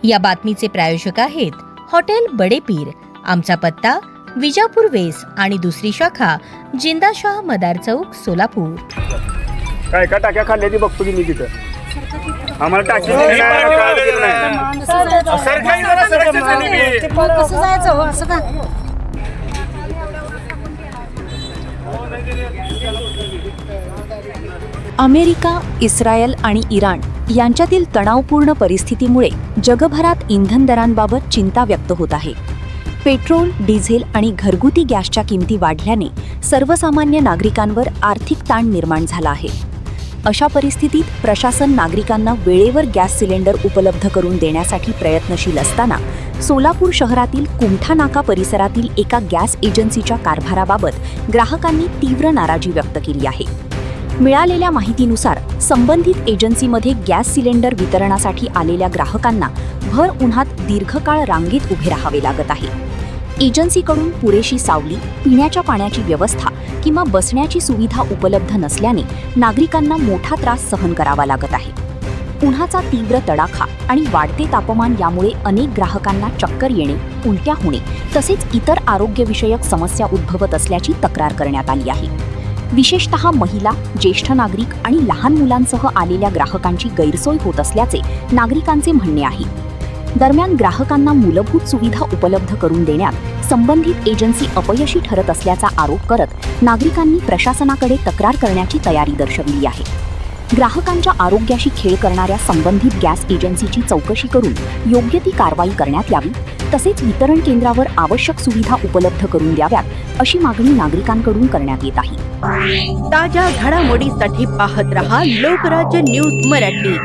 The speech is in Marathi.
या बातमीचे प्रायोजक आहेत हॉटेल बडे पीर. आमचा पत्ता विजापूर वेस आणि दुसरी शाखा जिंदाशाह मदार चौक सोलापूर. काय काय टाक्या खाल्ल्या ती बघतो की मी तिथं. आम्हाला टाकी अमेरिका, इस्रायल आणि इराण यांच्यातील तणावपूर्ण परिस्थितीमुळे जगभरात इंधन दरांबाबत चिंता व्यक्त होत आहे. पेट्रोल, डिझेल आणि घरगुती गॅसच्या किमती वाढल्याने सर्वसामान्य नागरिकांवर आर्थिक ताण निर्माण झाला आहे. अशा परिस्थितीत प्रशासन नागरिकांना वेळेवर गॅस सिलेंडर उपलब्ध करून देण्यासाठी प्रयत्नशील असताना सोलापूर शहरातील कुमठा नाका परिसरातील एका गॅस एजन्सीच्या कारभाराबाबत ग्राहकांनी तीव्र नाराजी व्यक्त केली आहे. मिळालेल्या माहितीनुसार संबंधित एजन्सीमध्ये गॅस सिलेंडर वितरणासाठी आलेल्या ग्राहकांना भर उन्हात दीर्घकाळ रांगेत उभे राहावे लागत आहे. एजन्सीकडून पुरेशी सावली, पिण्याच्या पाण्याची व्यवस्था किंवा बसण्याची सुविधा उपलब्ध नसल्याने नागरिकांना मोठा त्रास सहन करावा लागत आहे. उन्हाचा तीव्र तडाखा आणि वाढते तापमान यामुळे अनेक ग्राहकांना चक्कर येणे, उलट्या होणे तसेच इतर आरोग्यविषयक समस्या उद्भवत असल्याची तक्रार करण्यात आली आहे. विशेषतः महिला, ज्येष्ठ नागरिक आणि लहान मुलांसह आलेल्या ग्राहकांची गैरसोय होत असल्याचे नागरिकांचे म्हणणे आहे. दरम्यान ग्राहकांना मूलभूत सुविधा उपलब्ध करून देण्यात संबंधित एजन्सी अपयशी ठरत असल्याचा आरोप करत नागरिकांनी प्रशासनाकडे तक्रार करण्याची तयारी दर्शवली आहे. ग्राहकांच्या आरोग्याशी खेळ करणाऱ्या संबंधित गॅस एजन्सीची चौकशी करून योग्य ती कारवाई करण्यात यावी, तसेच वितरण केंद्रावर आवश्यक सुविधा उपलब्ध करून द्याव्यात अशी मागणी नागरिकांकडून करण्यात येत आहे. ताज्या घडामोडीसाठी पाहत रहा लोकराज्य न्यूज मराठी.